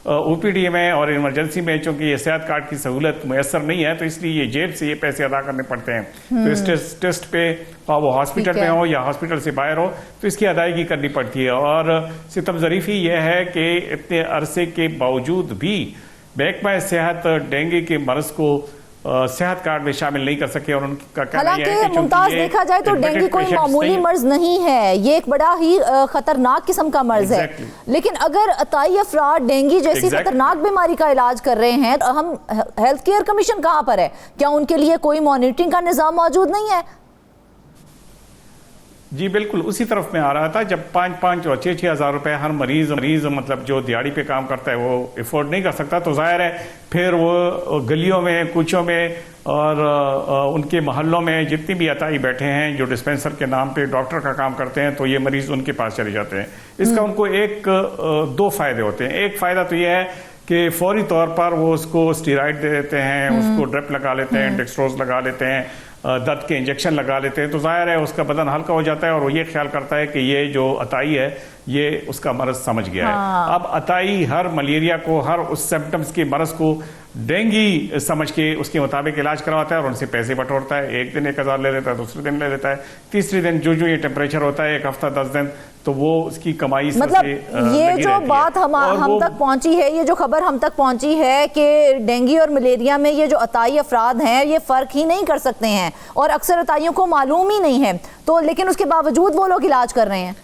OPD में और इमरजेंसी में चूँकि ये सेहत कार्ड की सहूलत मैसर नहीं है तो इसलिए ये जेब से ये पैसे अदा करने पड़ते हैं। तो इस टेस्ट पे वो हॉस्पिटल में हो या हॉस्पिटल से बाहर हो तो इसकी अदायगी करनी पड़ती है। और सितम ज़रीफ़ी यह है कि इतने अरसे के बावजूद भी महकमा सेहत डेंगू के मर्ज को सेहत कार्ड में शामिल नहीं कर सके और उनका कहना है कि मुमताज़ देखा जाए तो डेंगू कोई मामूली मर्ज नहीं है, ये एक बड़ा ही खतरनाक किस्म का मर्ज है। लेकिन अगर अताई अफराद डेंगू जैसी खतरनाक बीमारी का इलाज कर रहे हैं तो हम हेल्थ केयर कमीशन कहाँ पर है? क्या उनके लिए कोई मॉनिटरिंग का निज़ाम मौजूद नहीं है? जी बिल्कुल उसी तरफ में आ रहा था। जब 5-5 और 6-6 हज़ार रुपए हर मरीज मतलब जो दिहाड़ी पे काम करता है वो अफोर्ड नहीं कर सकता, तो जाहिर है फिर वो गलियों में, कूचों में और उनके मोहल्लों में जितनी भी अताई बैठे हैं जो डिस्पेंसर के नाम पे डॉक्टर का काम करते हैं, तो ये मरीज उनके पास चले जाते हैं। इसका उनको दो फायदे होते हैं। एक फायदा तो ये है कि फौरी तौर पर वो उसको स्टीराइड दे देते हैं, उसको ड्रिप लगा लेते हैं, डेक्सट्रोज लगा लेते हैं, दर्द के इंजेक्शन लगा लेते हैं, तो जाहिर है उसका बदन हल्का हो जाता है और वो ये ख्याल करता है कि ये जो अताई है ये उसका मरज समझ गया है। अब अताई हर मलेरिया को, हर उस सिम्टम्स के मरज को डेंगी समझ के उसके मुताबिक इलाज करवाता है और उनसे पैसे बटोरता है। एक दिन 1,000 ले लेता है, दूसरे दिन ले लेता है, तीसरे दिन जो ये टेम्परेचर होता है 1 हफ्ता 10 दिन, तो वो उसकी कमाई मतलब ये जो बात हम तक पहुंची है, ये जो खबर हम तक पहुंची है कि डेंगू और मलेरिया में ये जो अताई अफराद हैं ये फ़र्क ही नहीं कर सकते हैं और अक्सर अताइयों को मालूम ही नहीं है, तो लेकिन उसके बावजूद वो लोग इलाज कर रहे हैं।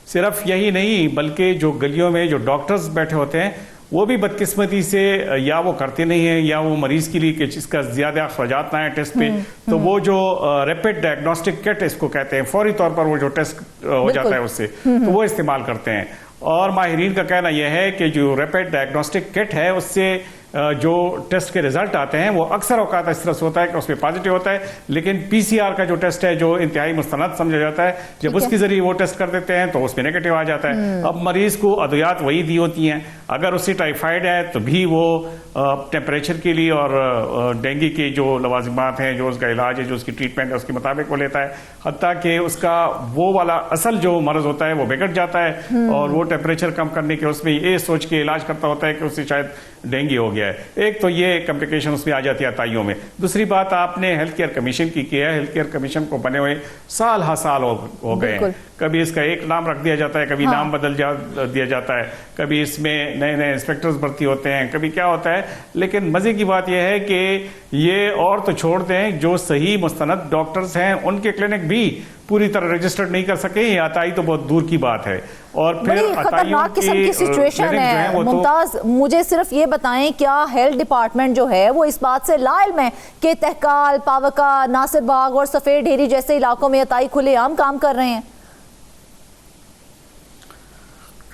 सिर्फ यही नहीं बल्कि जो गलियों में जो डॉक्टर्स बैठे होते हैं वो भी बदकिस्मती से या वो करते नहीं है या वो मरीज के लिए जिसका ज्यादा अखराजात ना है टेस्ट पे, तो वो जो रैपिड डायग्नोस्टिक किट इसको कहते हैं, फौरी तौर पर वो जो टेस्ट हो जाता है उससे, तो वो इस्तेमाल करते हैं। और माहिरीन का कहना यह है कि जो रैपिड डायग्नोस्टिक किट है उससे जो टेस्ट के रिजल्ट आते हैं वो अक्सर औकात इस तरह से होता है कि उसमें पॉजिटिव होता है, लेकिन पीसीआर का जो टेस्ट है जो इंतहाई मुस्तनद समझा जाता है, जब उसके जरिए वो टेस्ट कर देते हैं तो उसमें नेगेटिव आ जाता है। अब मरीज को अद्वियात वही दी होती हैं, अगर उससे टाइफाइड है तो भी वो टेम्परेचर के लिए और डेंगू के जो लवाजिमात हैं, जो उसका इलाज है, जो उसकी ट्रीटमेंट है उसके मुताबिक वो लेता है, हत्ता कि उसका वो वाला असल जो मर्ज होता है वो बिगड़ जाता है और वो टेम्परेचर कम करने के उसमें ये सोच के इलाज करता होता है कि उससे शायद डेंगू हो गया है। एक तो ये कॉम्प्लिकेशन उसमें आ जाती है अताइयों में। दूसरी बात, आपने हेल्थ केयर कमीशन की है, हेल्थ केयर कमीशन को बने हुए साल हा साल हो गए हैं। कभी इसका एक नाम रख दिया जाता है, कभी नाम बदल दिया जाता है, कभी इसमें नए नए इंस्पेक्टर्स भर्ती होते हैं, कभी क्या होता है। लेकिन मजे की बात यह है कि ये और तो छोड़ दें, जो सही मुस्तनद डॉक्टर्स हैं उनके क्लिनिक भी पूरी तरह रजिस्टर्ड नहीं कर सके, ये अताई तो बहुत दूर की बात है। और फिर खतरनाक किस्म की सिचुएशन है। मुमताज, मुझे सिर्फ ये बताएं, क्या हेल्थ डिपार्टमेंट जो है वो इस बात से लाइल में कि तहकाल, पावका, नासिर बाग और सफेद ढेरी जैसे इलाकों में अताई खुलेआम काम कर रहे हैं?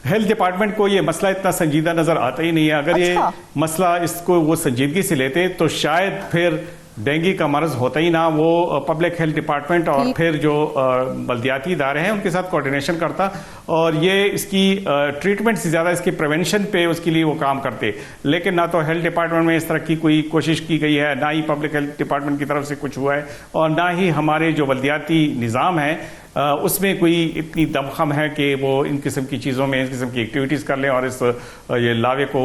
हेल्थ डिपार्टमेंट को ये मसला इतना संजीदा नजर आता ही नहीं है। अगर ये मसला इसको वो संजीदगी से लेते तो शायद फिर डेंगू का मर्ज होता ही ना, वो पब्लिक हेल्थ डिपार्टमेंट और फिर जो बल्दियाती इदारे हैं उनके साथ कोऑर्डिनेशन करता और ये इसकी ट्रीटमेंट से ज़्यादा इसकी प्रिवेंशन पे उसके लिए वो काम करते। लेकिन ना तो हेल्थ डिपार्टमेंट में इस तरह की कोई कोशिश की गई है, ना ही पब्लिक हेल्थ डिपार्टमेंट की तरफ से कुछ हुआ है और ना ही हमारे जो बल्दियाती निज़ाम है उसमें कोई इतनी दमखम है कि वो इन किस्म की चीज़ों में इस किस्म की एक्टिविटीज़ कर लें और इस ये लावे को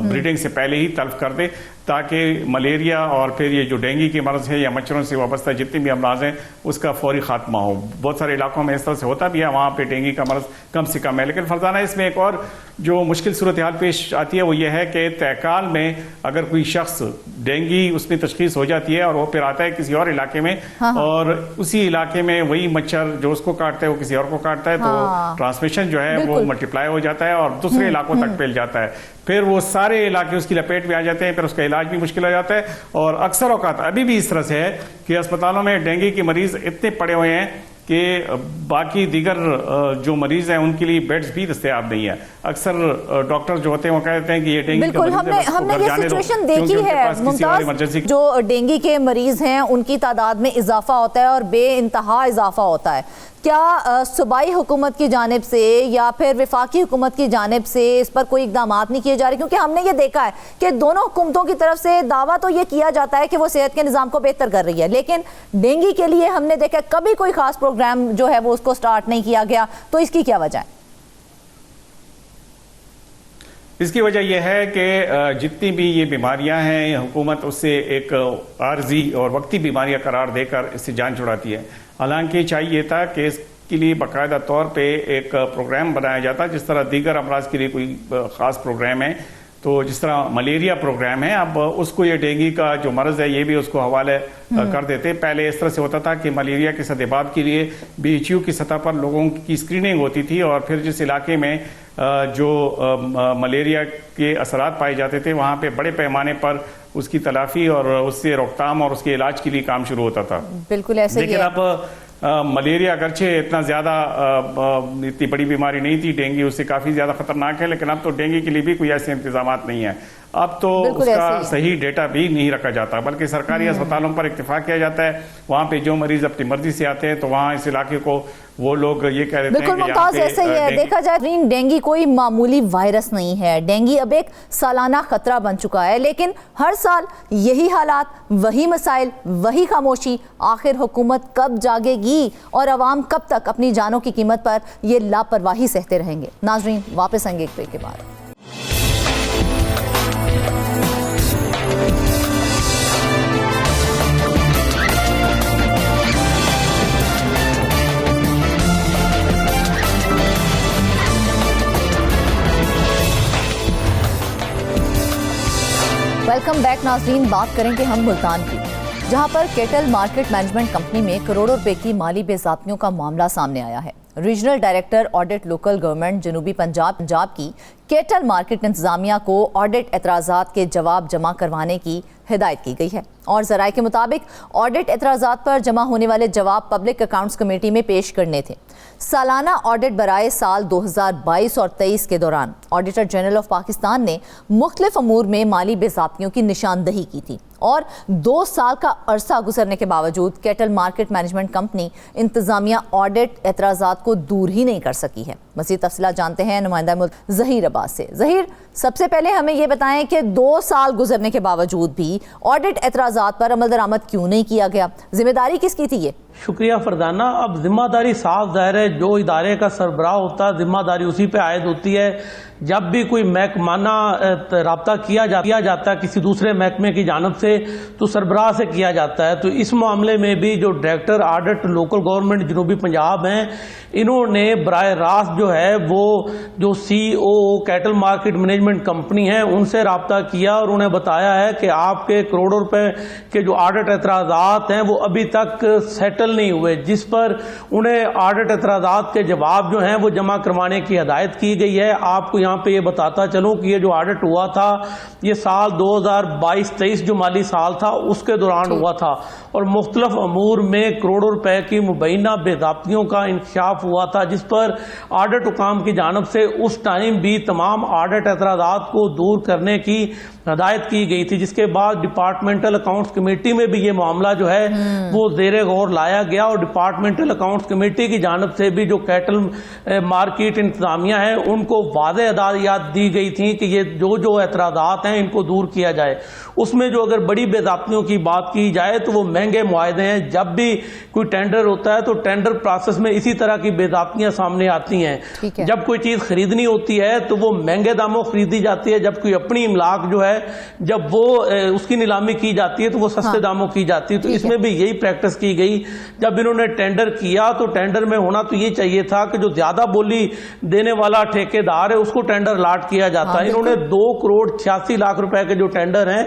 ब्रीडिंग से पहले ही तल्फ कर दे, ताकि मलेरिया और फिर ये जो डेंगू के मर्ज है या मच्छरों से वाबस्ता जितने भी अमराज हैं उसका फौरी खात्मा हो। बहुत सारे इलाकों में इस तरह से होता भी है, वहाँ पे डेंगू का मर्ज कम से कम है। लेकिन फरजाना इसमें एक और जो मुश्किल सूरत हाल पेश आती है वो ये है कि तहकाल में अगर कोई शख्स डेंगू उसमें तशखीस हो जाती है और वो फिर आता है किसी और इलाके में और उसी इलाके में वही मच्छर जो उसको काटता है वो किसी और को काटता है, तो ट्रांसमिशन जो है वो मल्टीप्लाई हो जाता है और दूसरे इलाकों तक फैल जाता है। फिर वो सारे इलाके उसकी लपेट में आ जाते हैं, फिर उसका इलाज भी मुश्किल हो जाता है। और अक्सर औकात अभी भी इस तरह से है कि अस्पतालों में डेंगू के मरीज इतने पड़े हुए हैं कि बाकी दीगर जो मरीज हैं उनके लिए बेड्स भी दस्तयाब नहीं है। अक्सर डॉक्टर जो होते हैं वो कहते हैं कि ये डेंगू बिल्कुल हमने ये सिचुएशन देखी है मुमताज, जो डेंगू के मरीज हैं उनकी तादाद में इजाफा होता है और बेइंतहा इजाफा होता है। क्या सूबाई हुकूमत की जानिब से या फिर वफाकी हुकूमत की जानिब से इस पर कोई इकदाम नहीं किए जा रहे? क्योंकि हमने ये देखा है कि दोनों हुकूमतों की तरफ से दावा तो ये किया जाता है कि वो सेहत के निज़ाम को बेहतर कर रही है, लेकिन डेंगू के लिए हमने देखा कभी कोई खास प्रोग्राम जो है वो उसको स्टार्ट नहीं किया गया, तो इसकी क्या वजह है? इसकी वजह यह है कि जितनी भी ये बीमारियां हैं हुकूमत उससे एक आर्जी और वक्ती बीमारियां करार देकर इससे जान छुड़ाती है। हालांकि चाहिए था कि इसके लिए बाकायदा तौर पे एक प्रोग्राम बनाया जाता, जिस तरह दीगर अमराज के लिए कोई ख़ास प्रोग्राम है, तो जिस तरह मलेरिया प्रोग्राम है अब उसको ये डेंगू का जो मर्ज है ये भी उसको हवाले कर देते। पहले इस तरह से होता था कि मलेरिया के सदेबाब के लिए BHU की सतह पर लोगों की स्क्रीनिंग होती थी और फिर जिस इलाके में जो मलेरिया के असरात पाए जाते थे वहाँ पे बड़े पैमाने पर उसकी तलाफी और उससे रोकथाम और उसके इलाज के लिए काम शुरू होता था। बिल्कुल ऐसे ही लेकिन है। अब मलेरिया अगरचे इतना ज़्यादा इतनी बड़ी बीमारी नहीं थी, डेंगू उससे काफ़ी ज़्यादा खतरनाक है, लेकिन अब तो डेंगू के लिए भी कोई ऐसे इंतजाम नहीं है। अब तो उसका सही डेटा भी नहीं रखा जाता, बल्कि सरकारी अस्पतालों पर इत्तेफाक किया जाता है। वहाँ पे जो मरीज अपनी मर्जी से आते हैं तो वहाँ इस इलाके को वो लोग ये कह देते हैं कि मुमताज ऐसे ही है। देखा जाए डेंगू कोई मामूली वायरस नहीं है, डेंगू अब एक सालाना खतरा बन चुका है, लेकिन हर साल यही हालात, वही मसाइल, वही खामोशी। आखिर हुकूमत कब जागेगी और अवाम कब तक अपनी जानों की कीमत पर ये लापरवाही सहते रहेंगे? नाजरीन, वापस आएंगे एक ब्रेक के बाद। वेलकम बैक नाज़रीन। बात करेंगे हम मुल्तान की, जहां पर केटल मार्केट मैनेजमेंट कंपनी में करोड़ों रुपए की माली बेज़ाब्तियों का मामला सामने आया है। Regional director audit local government जनूबी पंजाब की केटल मार्केट इंतजामिया को ऑडिट एतराज़ात के जवाब जमा करवाने की हिदायत की गई है और ज़राए के मुताबिक ऑडिट एतराज़ात पर जमा होने वाले जवाब पब्लिक अकाउंट्स कमेटी में पेश करने थे। सालाना ऑडिट बराए साल 2022 और 23 के दौरान ऑडिटर जनरल ऑफ पाकिस्तान ने मुख्तलिफ अमूर में माली बेज़ाब्तियों की निशानदही की थी और 2 साल का अरसा गुजरने के बावजूद केटल मार्केट मैनेजमेंट कंपनी इंतजामिया ऑडिट एतराज़ात को दूर ही नहीं कर सकी है। मज़ीद तफसीलात जानते हैं नुमाइंदा मुल्क ज़हीर अब्बास से। ज़हीर, सबसे पहले हमें ये बताएं कि 2 साल गुजरने के बावजूद भी ऑडिट एतराज़ात पर अमल दरामद क्यों नहीं किया गया? जिम्मेदारी किसकी थी ये? शुक्रिया फरजाना। अब जिम्मेदारी साफ जाहिर है, जो इदारे का सरबराह होता है जिम्मेदारी उसी पे आयद होती है। जब भी कोई महकमाना राब्ता किया जाता है किसी दूसरे महकमे की जानब से तो सरबराह से किया जाता है। तो इस मामले में भी जो डायरेक्टर ऑडिट लोकल गवर्नमेंट जनूबी पंजाब हैं, इन्होंने बराह रास्त जो है वो जो CEO kettle market management company है उनसे राब्ता किया और उन्हें बताया है कि आपके करोड़ों रुपए के जो ऑडिट एतराज़ात हैं वो अभी तक सेटल नहीं हुए, जिस पर उन्हें ऑडिट एतराज़ात के जवाब जो हैं वो जमा करवाने की हिदायत की गई है। आपको यहाँ पे ये बताता चलूँ कि ये जो ऑडिट हुआ था ये साल 2022-23 जो माली साल था उसके दौरान हुआ था और मुख्तलिफ अमूर में करोड़ों रुपए की मुबैना बेज़ाब्तियों का इंकशाफ हुआ था, जिस पर ऑडिट हुकाम की जानब से उस टाइम भी तमाम ऑडिट एतराज़ात को दूर करने की हिदायत की गई थी। जिसके बाद डिपार्टमेंटल अकाउंट्स कमेटी में भी ये मामला जो है वो ज़ेरे गौर लाया गया और डिपार्टमेंटल अकाउंट्स कमेटी की जानब से भी जो केटल मार्केट इंतजामिया है उनको वाज़ेह हिदायत दी गई थी कि ये जो एतराज़ात हैं इनको दूर किया जाए। उसमें जो अगर बड़ी बेज़ाब्तियों की बात की जाए तो वो महंगे मुआहदे हैं। जब भी कोई टेंडर होता है तो टेंडर प्रोसेस में इसी तरह की बेज़ाब्तियां सामने आती हैं। जब कोई चीज़ खरीदनी होती है तो वो महंगे दामों खरीदी जाती है, जब कोई अपनी इमलाक जो है जब वो उसकी नीलामी की जाती है तो वो सस्ते दामों की जाती है। तो इसमें भी यही प्रैक्टिस की गई। जब इन्होंने टेंडर किया तो टेंडर में होना तो ये चाहिए था कि जो ज्यादा बोली देने वाला ठेकेदार है उसको टेंडर अलाट किया जाता है। इन्होंने 2,86,00,000 रुपए के जो टेंडर हैं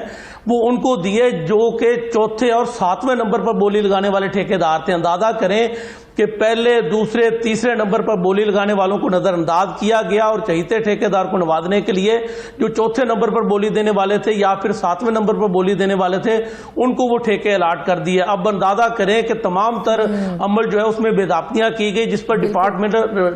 वो उनको दिए जो कि चौथे और 7वें नंबर पर बोली लगाने वाले ठेकेदार थे। अंदाजा करें कि पहले, दूसरे, तीसरे नंबर पर बोली लगाने वालों को नजरअंदाज किया गया और चहीते ठेकेदार को नवाजने के लिए जो चौथे नंबर पर बोली देने वाले थे या फिर 7वें नंबर पर बोली देने वाले थे उनको वो ठेके अलाट कर दिए। अब अंदाजा करें कि तमाम तर अमल जो है उसमें बेदाब्तियां की गई, जिस पर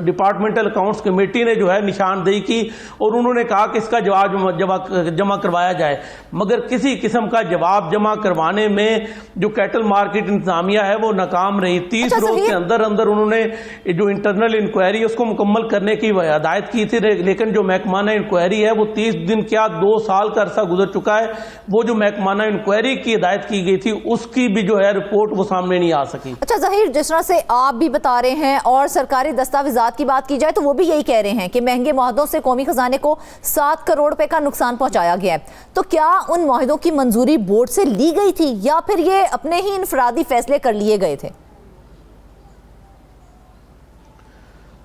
डिपार्टमेंटल अकाउंट्स कमेटी ने जो है निशानदेही की और उन्होंने कहा कि इसका जवाब जमा करवाया जाए, मगर किसी किस्म का जवाब जमा करवाने में जो केटल मार्केट इंतजामिया है वो नाकाम रही। 30 रोज के अंदर उन्होंने जो इंटरनल इंक्वायरी उसको मुकम्मल करने की हिदायत की थी, लेकिन जो महकमाना इंक्वायरी है वो 30 दिन क्या 2 साल का अरसा गुजर चुका है। वो जो महकमाना इंक्वायरी की हिदायत की गई थी उसकी भी जो है रिपोर्ट वो सामने नहीं आ सकी। अच्छा ज़हीर, जिस तरह से आप भी बता रहे हैं और सरकारी दस्तावेजात की बात की जाए तो वो भी यही कह रहे हैं कि महंगे मुआहदों से कौमी खजाने को 7 करोड़ रुपए का नुकसान पहुंचाया गया है, तो क्या उन मुआहदों की मंजूरी बोर्ड से ली गई थी या फिर ये अपने ही इनफरादी फैसले कर लिए गए थे?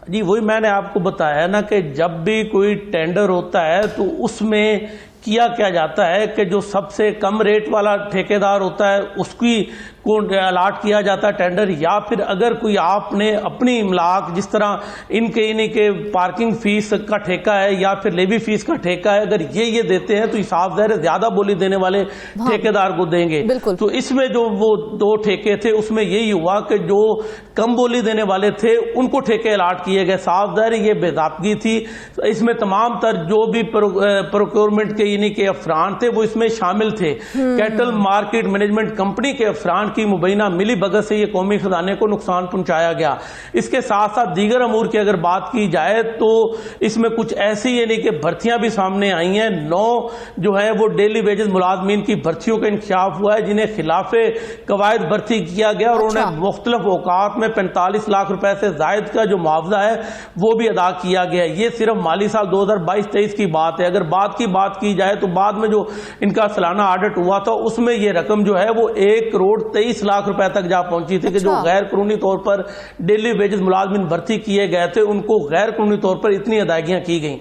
जी वही मैंने आपको बताया ना कि जब भी कोई टेंडर होता है तो उसमें किया क्या जाता है कि जो सबसे कम रेट वाला ठेकेदार होता है उसकी को अलाट किया जाता है टेंडर, या फिर अगर कोई आपने अपनी इमलाक, जिस तरह इन्हीं के पार्किंग फीस का ठेका है या फिर लेवी फीस का ठेका है, अगर ये देते हैं तो साफ ज़ाहिर है ज्यादा बोली देने वाले ठेकेदार को देंगे। बिल्कुल। तो इसमें जो वो 2 ठेके थे उसमें यही हुआ कि जो कम बोली देने वाले थे उनको ठेके अलाट किए गए। साफ ज़ाहिर ये बेज़ाबगी थी। इसमें तमाम तर जो भी प्रोक्योरमेंट के यानी के अफरान थे वो इसमें शामिल थे। कैटल मार्केट मैनेजमेंट कंपनी के अफरान की मुबैना मिली भगत से ये कौमी खजाने को नुकसान पहुंचाया गया। इसके साथ साथ दीगर अमूर की अगर बात की जाए तो इसमें कुछ ऐसी यानी कि भर्तियां भी सामने आई हैं। 9 जो है वो डेली वेजेस मुलाजमीन की भर्तियों का इंकशाफ हुआ है जिन्हें खिलाफे कवायद भर्ती किया गया और उन्हें मुख्तलिफ औकात में 45 लाख रुपए से जायद का जो मुआवजा है वो भी अदा किया गया। ये सिर्फ माली साल 2022-23 की बात है। अगर बात की जाए तो बाद में जो इनका सालाना ऑडिट हुआ था उसमें ये रकम जो है वो 1,23 लाख रुपए तक जा पहुंची थी कि जो गैर कानूनी तौर पर डेली वेजेस मुलाजमीन भर्ती किए गए थे उनको गैर कानूनी तौर पर इतनी अदायगियां की गई।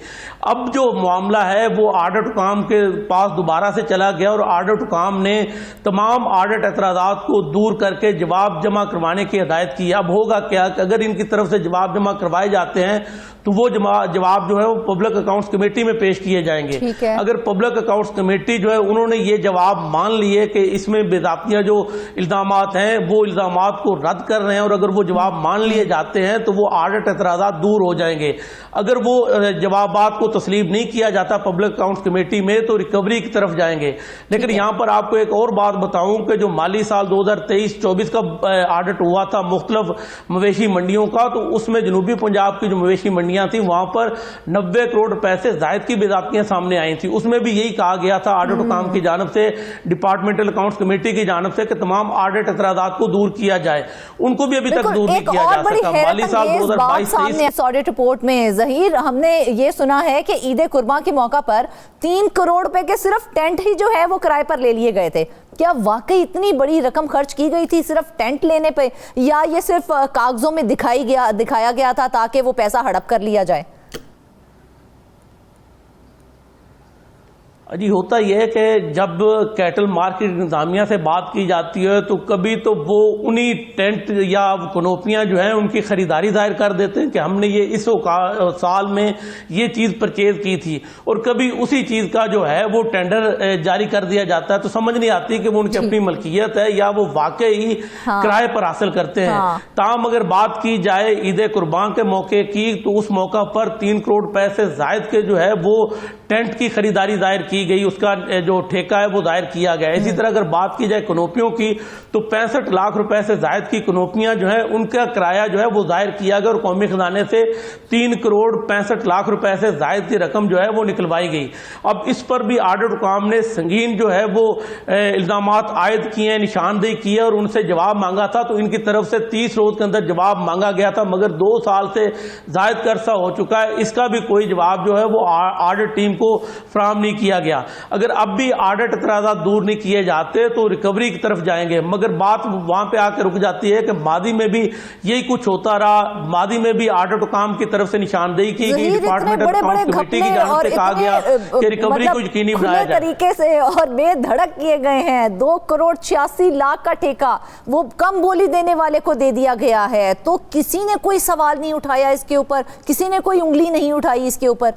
अब जो मामला है वो ऑडिट हुकाम के पास दोबारा से चला गया और ऑडिट हुकाम ने तमाम ऑडिट एतराज़ात को दूर करके जवाब जमा करवाने की हिदायत की। अब होगा क्या कि अगर इनकी तरफ से जवाब जमा करवाए जाते हैं तो वो जवाब जो है वो पब्लिक अकाउंट्स कमेटी में पेश किए जाएंगे। अगर पब्लिक अकाउंट्स कमेटी जो है उन्होंने ये जवाब मान लिए कि इसमें बेज़ाब्तियां जो इल्जामात हैं वो इल्जामात को रद्द कर रहे हैं और अगर वो जवाब मान लिए जाते हैं तो वो ऑडिट एतराज़ात दूर हो जाएंगे। अगर वो जवाबात को तस्लीम नहीं किया जाता पब्लिक अकाउंट्स कमेटी में तो रिकवरी की तरफ जाएंगे। लेकिन यहाँ पर आपको एक और बात बताऊं कि जो माली साल 2023-24 का ऑडिट हुआ था मुख्तलिफ मवेशी मंडियों का, तो उसमें जनूबी पंजाब की जो मवेशी मंडियां थी वहां पर 90 करोड़ रुपए से जायद की बेज़ाब्तियां सामने आई थी। उसमें भी यही कहा गया था ऑडिट हुकाम की जानिब से, डिपार्टमेंटल अकाउंट्स कमेटी की जानिब से कि तमाम ऑडिट एतराज़ात को दूर किया जाए। उनको भी अभी तक दूर नहीं किया जा सका। माली साल 2022-23 ऑडिट रिपोर्ट में ज़हीर हमने ये सुना है कि ईद कुर्बान के मौका पर 3 करोड़ रुपए के सिर्फ टेंट ही जो है वो किराए पर ले लिए गए थे। क्या वाकई इतनी बड़ी रकम खर्च की गई थी सिर्फ टेंट लेने पे, या ये सिर्फ कागजों में दिखाया गया था ताकि वो पैसा हड़प कर लिया जाए? जी होता यह है कि जब कैटल मार्केट इंतजामिया से बात की जाती है तो कभी तो वो उन्हीं टेंट या कनोपियाँ जो हैं उनकी ख़रीदारी जाहिर कर देते हैं कि हमने ये इस साल में ये चीज़ परचेज की थी, और कभी उसी चीज़ का जो है वो टेंडर जारी कर दिया जाता है। तो समझ नहीं आती कि वो उनकी अपनी मलकियत है या वो वाकई किराए पर हासिल करते हैं। ताम अगर बात की जाए ईद कुर्बान के मौके की तो उस मौका पर 3 करोड़ रुपए से जायद के जो है वो टेंट की खरीदारी दायर की गई, उसका जो ठेका है वो दायर किया गया। इसी तरह अगर बात की जाए कनोपियों की तो 65 लाख रुपए से जायद की कनोपियां जो है उनका किराया जो है वो दायर किया गया और कौमी खजाने से 3 करोड़ 65 लाख रुपए से जायद की रकम जो है वो निकलवाई गई। अब इस पर भी ऑडिट हुकाम ने संगीन जो है वो इल्जामात आयद किए, निशानदेही की है और उनसे जवाब मांगा था। तो इनकी तरफ से 30 रोज के अंदर जवाब मांगा गया था, मगर 2 साल से जायद का अरसा हो चुका है, इसका भी कोई जवाब जो है वो ऑडिट टीम को फराहम नहीं किया गया। अगर अब भी ऑडिट एतराज़ात दूर नहीं किए जाते तो रिकवरी की तरफ जाएंगे, मगर बात वहां पे आकर रुक जाती है कि मादी में भी यही कुछ होता रहा। मादी में भी ऑडिट हुकाम की तरफ से निशानदेही की गई, डिपार्टमेंट अकाउंट्स कमेटी की जानिब से कहा गया कि रिकवरी को यकीनी बनाया जाए। तरीके से और बेधड़क किए गए हैं। 2 करोड़ 86 लाख का ठेका वो कम बोली देने वाले को दे दिया गया है, तो किसी ने कोई सवाल नहीं उठाया इसके ऊपर, किसी ने कोई उंगली नहीं उठाई इसके ऊपर?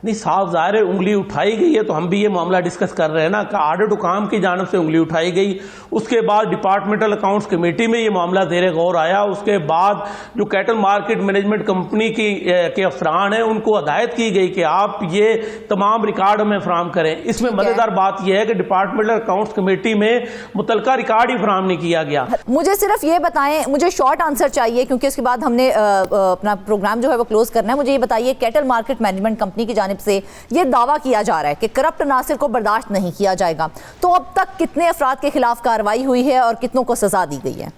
नहीं, साफ ज़ाहिर है उंगली उठाई गई है। तो हम भी ये मामला डिस्कस कर रहे हैं ना कि ऑडिट हुकाम की जानिब से उंगली उठाई गई, उसके बाद डिपार्टमेंटल अकाउंट्स कमेटी में ये मामला ज़ेरे गौर आया, उसके बाद जो कैटल मार्केट मैनेजमेंट कंपनी के अफसरान हैं उनको हदायत की गई कि आप ये तमाम रिकॉर्ड हमें फराहम करें। इसमें मज़ेदार बात यह है कि डिपार्टमेंटल अकाउंट्स कमेटी में मुतलका रिकॉर्ड ही फराहम नहीं किया गया। मुझे सिर्फ ये बताएं, मुझे शॉर्ट आंसर चाहिए क्योंकि उसके बाद हमने अपना प्रोग्राम जो है वो क्लोज करना है। मुझे ये बताइए, कैटल मार्केट मैनेजमेंट कंपनी की से ये दावा किया जा रहा है कि करप्ट नासिर को बर्दाश्त नहीं किया जाएगा, तो अब तक कितने अफराद के खिलाफ कार्रवाई हुई है और कितनों को सजा दी गई है?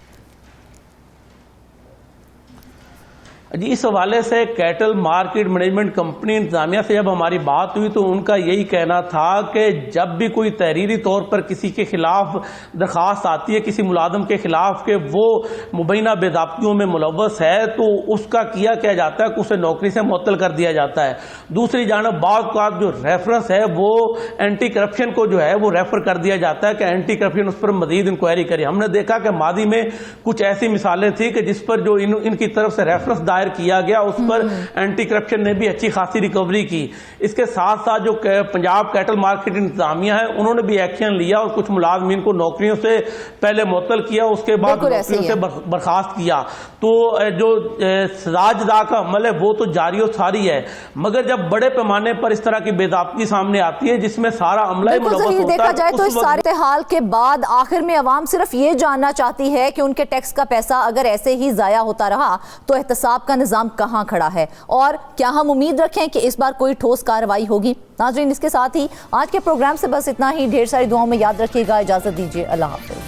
जी, इस हवाले से कैटल मार्केट मैनेजमेंट कंपनी इंतजामिया से जब हमारी बात हुई तो उनका यही कहना था कि जब भी कोई तहरीरी तौर पर किसी के खिलाफ दरख्वास्त आती है, किसी मुलाजम के खिलाफ कि वो मुबैना बेदाब्तियों में मुलव्वस है, तो उसका क्या जाता है कि उसे नौकरी से मुअत्तल कर दिया जाता है। दूसरी जानब बात जो रेफरेंस है वो एंटी करप्शन को जो है वो रेफर कर दिया जाता है कि एंटी करप्शन उस पर मजीद इंक्वायरी करे। हमने देखा कि मादी में कुछ ऐसी मिसालें थी कि जिस पर जो इनकी तरफ से रेफरेंस दायर किया गया, उस पर एंटी करप्शन ने भी अच्छी खासी रिकवरी की। इसके साथ साथ जो पंजाब कैटल मार्केट इंतजामिया है उन्होंने भी एक्शन लिया और कुछ मुलाजमीन को नौकरियों से पहले मुअत्तल किया, उसके बाद नौकरियों से बर्खास्त किया। तो जो सजा का अमल है वो तो जारी और सारी है, मगर जब बड़े पैमाने पर इस तरह की बेदाब्ती सामने आती है जिसमें सारा अमला देखा जाए तो इस सारे हाल के बाद आखिर में अवाम सिर्फ ये जानना चाहती है कि उनके टैक्स का पैसा अगर ऐसे ही जाया होता रहा तो एहतसाब का निजाम कहां खड़ा है, और क्या हम उम्मीद रखें कि इस बार कोई ठोस कार्रवाई होगी। नाज़रीन, इसके साथ ही आज के प्रोग्राम से बस इतना ही। ढेर सारी दुआओं में याद रखिएगा। इजाजत दीजिए। अल्लाह हाफ़िज़।